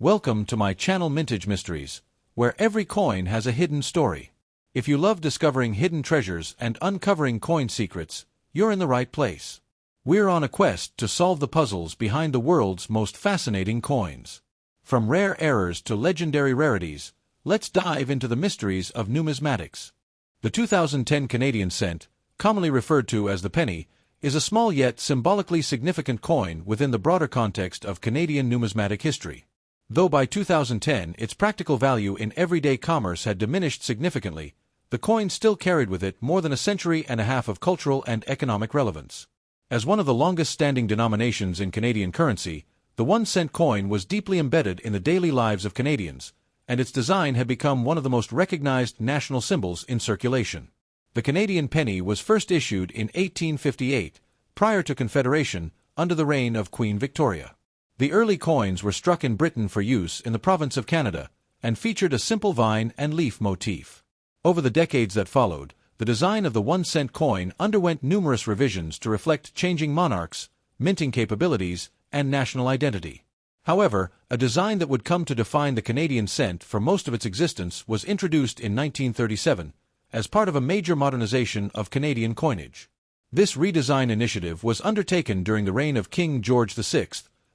Welcome to my channel Mintage Mysteries, where every coin has a hidden story. If you love discovering hidden treasures and uncovering coin secrets, you're in the right place. We're on a quest to solve the puzzles behind the world's most fascinating coins. From rare errors to legendary rarities, let's dive into the mysteries of numismatics. The 2010 Canadian cent, commonly referred to as the penny, is a small yet symbolically significant coin within the broader context of Canadian numismatic history. Though by 2010 its practical value in everyday commerce had diminished significantly, the coin still carried with it more than a century and a half of cultural and economic relevance. As one of the longest-standing denominations in Canadian currency, the 1-cent coin was deeply embedded in the daily lives of Canadians, and its design had become one of the most recognized national symbols in circulation. The Canadian penny was first issued in 1858, prior to Confederation, under the reign of Queen Victoria. The early coins were struck in Britain for use in the province of Canada, and featured a simple vine and leaf motif. Over the decades that followed, the design of the 1-cent coin underwent numerous revisions to reflect changing monarchs, minting capabilities, and national identity. However, a design that would come to define the Canadian cent for most of its existence was introduced in 1937, as part of a major modernization of Canadian coinage. This redesign initiative was undertaken during the reign of King George VI,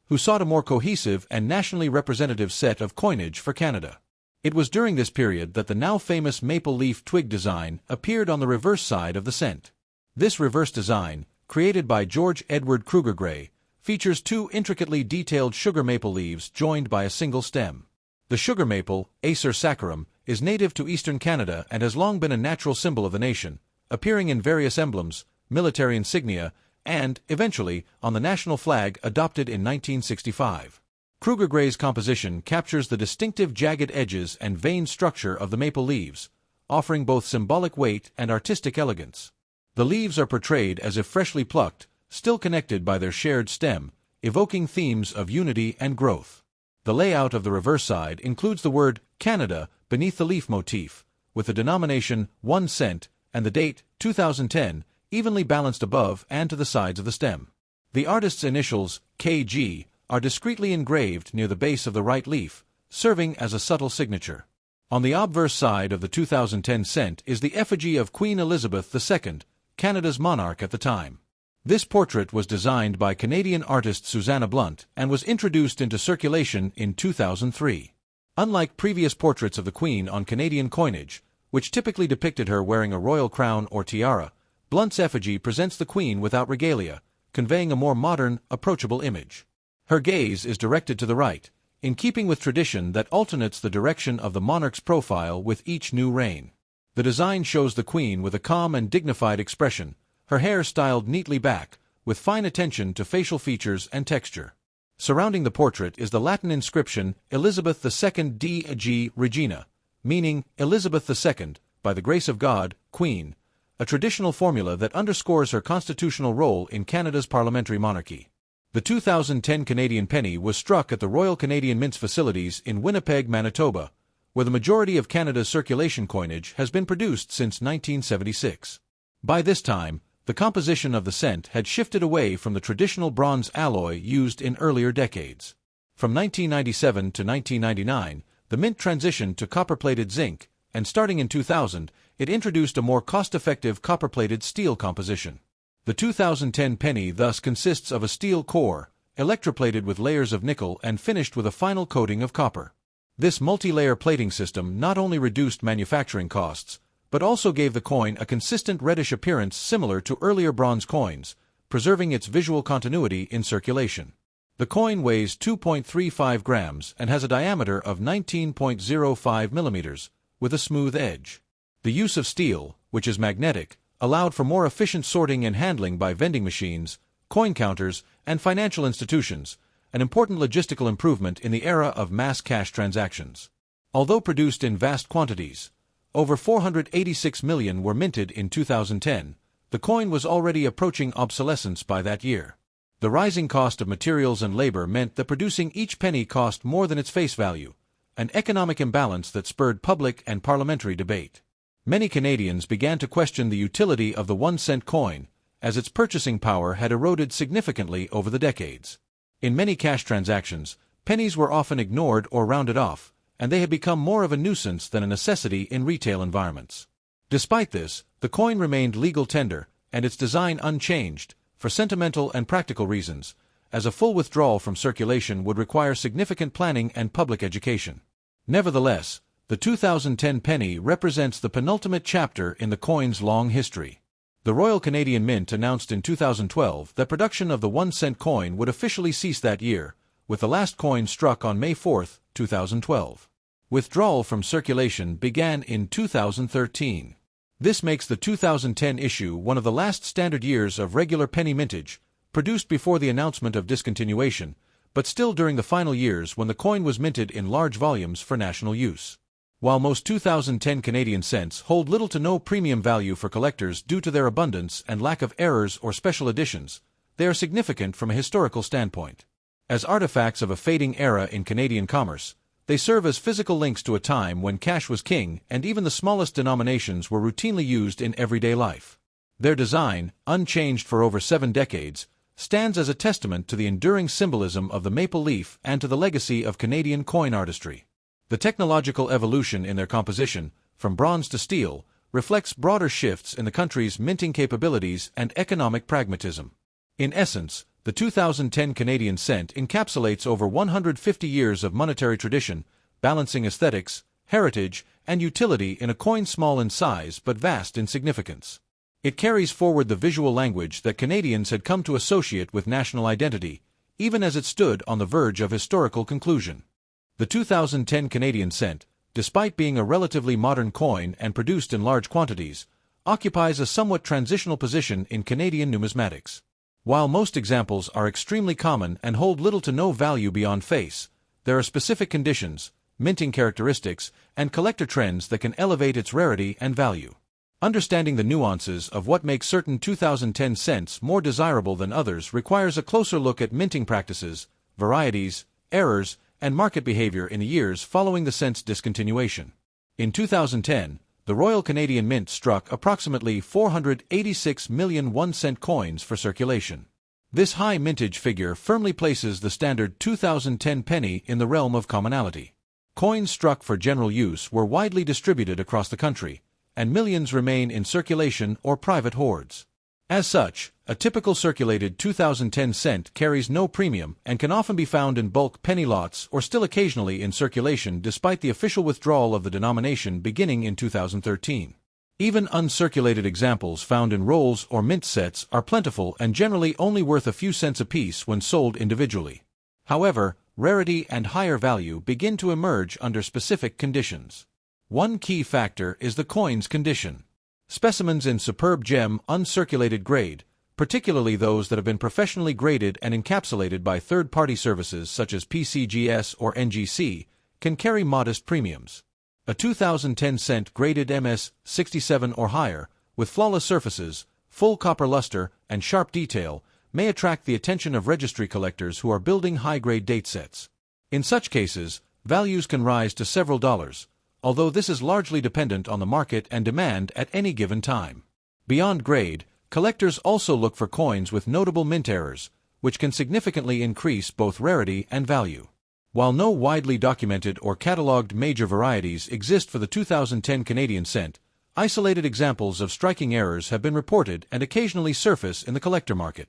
who sought a more cohesive and nationally representative set of coinage for Canada. It was during this period that the now famous maple leaf twig design appeared on the reverse side of the cent. This reverse design, created by George Edward Kruger Gray, features two intricately detailed sugar maple leaves joined by a single stem. The sugar maple, Acer saccharum, is native to eastern Canada and has long been a natural symbol of the nation, appearing in various emblems, military insignia, and, eventually, on the national flag adopted in 1965. Kruger Gray's composition captures the distinctive jagged edges and veined structure of the maple leaves, offering both symbolic weight and artistic elegance. The leaves are portrayed as if freshly plucked, still connected by their shared stem, evoking themes of unity and growth. The layout of the reverse side includes the word Canada beneath the leaf motif, with the denomination 1 cent and the date 2010 evenly balanced above and to the sides of the stem. The artist's initials, KG, are discreetly engraved near the base of the right leaf, serving as a subtle signature. On the obverse side of the 2010 cent is the effigy of Queen Elizabeth II, Canada's monarch at the time. This portrait was designed by Canadian artist Susanna Blunt and was introduced into circulation in 2003. Unlike previous portraits of the Queen on Canadian coinage, which typically depicted her wearing a royal crown or tiara, Blunt's effigy presents the Queen without regalia, conveying a more modern, approachable image. Her gaze is directed to the right, in keeping with tradition that alternates the direction of the monarch's profile with each new reign. The design shows the Queen with a calm and dignified expression, her hair styled neatly back, with fine attention to facial features and texture. Surrounding the portrait is the Latin inscription Elizabeth II dg Regina, meaning Elizabeth II, by the grace of God, Queen, a traditional formula that underscores her constitutional role in Canada's parliamentary monarchy. The 2010 Canadian penny was struck at the Royal Canadian Mint's facilities in Winnipeg, Manitoba, where the majority of Canada's circulation coinage has been produced since 1976. By this time, the composition of the cent had shifted away from the traditional bronze alloy used in earlier decades. From 1997 to 1999, the Mint transitioned to copper-plated zinc, and starting in 2000, it introduced a more cost-effective copper-plated steel composition. The 2010 penny thus consists of a steel core, electroplated with layers of nickel and finished with a final coating of copper. This multi-layer plating system not only reduced manufacturing costs, but also gave the coin a consistent reddish appearance similar to earlier bronze coins, preserving its visual continuity in circulation. The coin weighs 2.35 grams and has a diameter of 19.05 millimeters, with a smooth edge. The use of steel, which is magnetic, allowed for more efficient sorting and handling by vending machines, coin counters, and financial institutions, an important logistical improvement in the era of mass cash transactions. Although produced in vast quantities, over 486 million were minted in 2010, the coin was already approaching obsolescence by that year. The rising cost of materials and labor meant that producing each penny cost more than its face value, an economic imbalance that spurred public and parliamentary debate. Many Canadians began to question the utility of the 1-cent coin, as its purchasing power had eroded significantly over the decades. In many cash transactions, pennies were often ignored or rounded off, and they had become more of a nuisance than a necessity in retail environments. Despite this, the coin remained legal tender, and its design unchanged, for sentimental and practical reasons, as a full withdrawal from circulation would require significant planning and public education. Nevertheless, the 2010 penny represents the penultimate chapter in the coin's long history. The Royal Canadian Mint announced in 2012 that production of the 1-cent coin would officially cease that year, with the last coin struck on May 4, 2012. Withdrawal from circulation began in 2013. This makes the 2010 issue one of the last standard years of regular penny mintage, produced before the announcement of discontinuation, but still during the final years when the coin was minted in large volumes for national use. While most 2010 Canadian cents hold little to no premium value for collectors due to their abundance and lack of errors or special editions, they are significant from a historical standpoint. As artifacts of a fading era in Canadian commerce, they serve as physical links to a time when cash was king and even the smallest denominations were routinely used in everyday life. Their design, unchanged for over 7 decades, stands as a testament to the enduring symbolism of the maple leaf and to the legacy of Canadian coin artistry. The technological evolution in their composition, from bronze to steel, reflects broader shifts in the country's minting capabilities and economic pragmatism. In essence, the 2010 Canadian cent encapsulates over 150 years of monetary tradition, balancing aesthetics, heritage, and utility in a coin small in size but vast in significance. It carries forward the visual language that Canadians had come to associate with national identity, even as it stood on the verge of historical conclusion. The 2010 Canadian cent, despite being a relatively modern coin and produced in large quantities, occupies a somewhat transitional position in Canadian numismatics. While most examples are extremely common and hold little to no value beyond face, there are specific conditions, minting characteristics, and collector trends that can elevate its rarity and value. Understanding the nuances of what makes certain 2010 cents more desirable than others requires a closer look at minting practices, varieties, errors, and market behavior in the years following the cent's discontinuation. In 2010, the Royal Canadian Mint struck approximately 486 million 1-cent coins for circulation. This high mintage figure firmly places the standard 2010 penny in the realm of commonality. Coins struck for general use were widely distributed across the country, and millions remain in circulation or private hoards. As such, a typical circulated 2010 cent carries no premium and can often be found in bulk penny lots or still occasionally in circulation despite the official withdrawal of the denomination beginning in 2013. Even uncirculated examples found in rolls or mint sets are plentiful and generally only worth a few cents apiece when sold individually. However, rarity and higher value begin to emerge under specific conditions. One key factor is the coin's condition. Specimens in superb gem, uncirculated grade, particularly those that have been professionally graded and encapsulated by third-party services such as PCGS or NGC, can carry modest premiums. A 2010 cent graded MS-67 or higher, with flawless surfaces, full copper luster, and sharp detail, may attract the attention of registry collectors who are building high-grade datesets. In such cases, values can rise to several dollars, although this is largely dependent on the market and demand at any given time. Beyond grade, collectors also look for coins with notable mint errors, which can significantly increase both rarity and value. While no widely documented or catalogued major varieties exist for the 2010 Canadian cent, isolated examples of striking errors have been reported and occasionally surface in the collector market.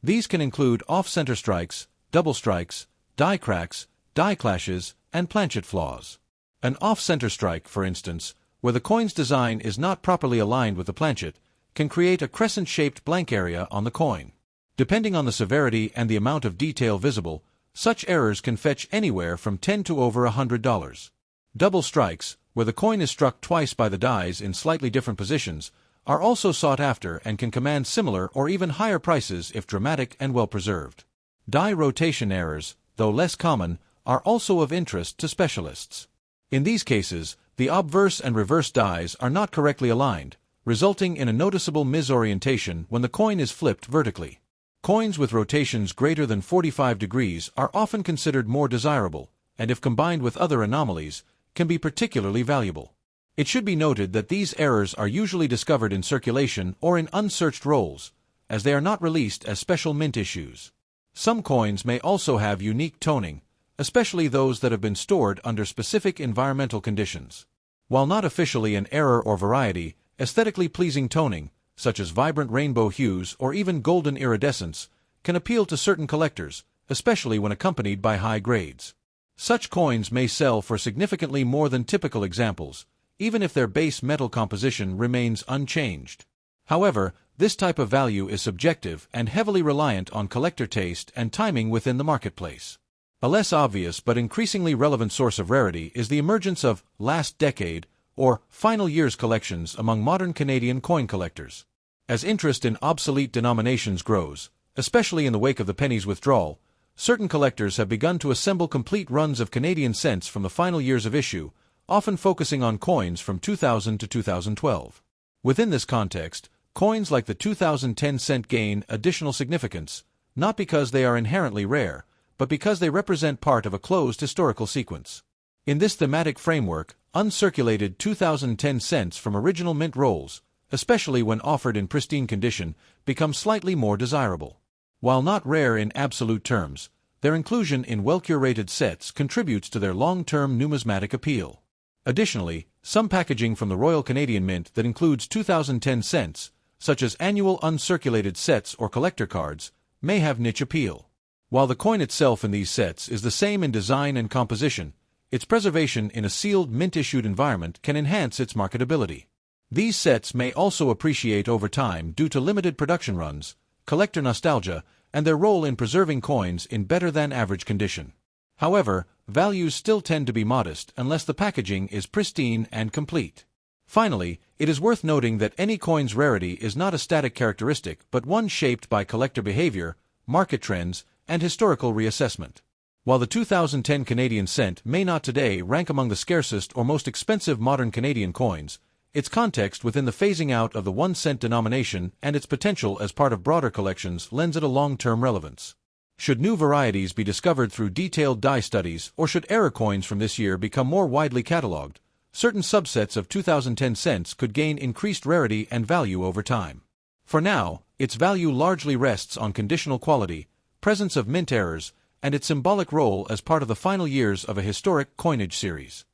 These can include off-center strikes, double strikes, die cracks, die clashes, and planchet flaws. An off-center strike, for instance, where the coin's design is not properly aligned with the planchet, can create a crescent-shaped blank area on the coin. Depending on the severity and the amount of detail visible, such errors can fetch anywhere from $10 to over $100. Double strikes, where the coin is struck twice by the dies in slightly different positions, are also sought after and can command similar or even higher prices if dramatic and well-preserved. Die rotation errors, though less common, are also of interest to specialists. In these cases, the obverse and reverse dies are not correctly aligned, resulting in a noticeable misorientation when the coin is flipped vertically. Coins with rotations greater than 45 degrees are often considered more desirable, and if combined with other anomalies, can be particularly valuable. It should be noted that these errors are usually discovered in circulation or in unsearched rolls, as they are not released as special mint issues. Some coins may also have unique toning, especially those that have been stored under specific environmental conditions. While not officially an error or variety, aesthetically pleasing toning, such as vibrant rainbow hues or even golden iridescence, can appeal to certain collectors, especially when accompanied by high grades. Such coins may sell for significantly more than typical examples, even if their base metal composition remains unchanged. However, this type of value is subjective and heavily reliant on collector taste and timing within the marketplace. A less obvious but increasingly relevant source of rarity is the emergence of last decade or final years collections among modern Canadian coin collectors. As interest in obsolete denominations grows, especially in the wake of the penny's withdrawal, certain collectors have begun to assemble complete runs of Canadian cents from the final years of issue, often focusing on coins from 2000 to 2012. Within this context, coins like the 2010 cent gain additional significance, not because they are inherently rare, but because they represent part of a closed historical sequence. In this thematic framework, uncirculated 2010 cents from original mint rolls, especially when offered in pristine condition, become slightly more desirable. While not rare in absolute terms, their inclusion in well-curated sets contributes to their long-term numismatic appeal. Additionally, some packaging from the Royal Canadian Mint that includes 2010 cents, such as annual uncirculated sets or collector cards, may have niche appeal. While the coin itself in these sets is the same in design and composition, its preservation in a sealed mint-issued environment can enhance its marketability. These sets may also appreciate over time due to limited production runs, collector nostalgia, and their role in preserving coins in better-than-average condition. However, values still tend to be modest unless the packaging is pristine and complete. Finally, it is worth noting that any coin's rarity is not a static characteristic but one shaped by collector behavior, market trends, and historical reassessment. While the 2010 Canadian cent may not today rank among the scarcest or most expensive modern Canadian coins, its context within the phasing out of the 1 cent denomination and its potential as part of broader collections lends it a long-term relevance. Should new varieties be discovered through detailed die studies or should error coins from this year become more widely catalogued, certain subsets of 2010 cents could gain increased rarity and value over time. For now, its value largely rests on conditional quality, presence of mint errors, and its symbolic role as part of the final years of a historic coinage series.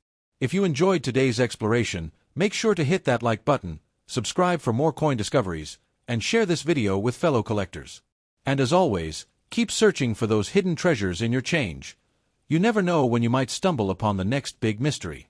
If you enjoyed today's exploration, make sure to hit that like button, subscribe for more coin discoveries, and share this video with fellow collectors. And as always, keep searching for those hidden treasures in your change. You never know when you might stumble upon the next big mystery.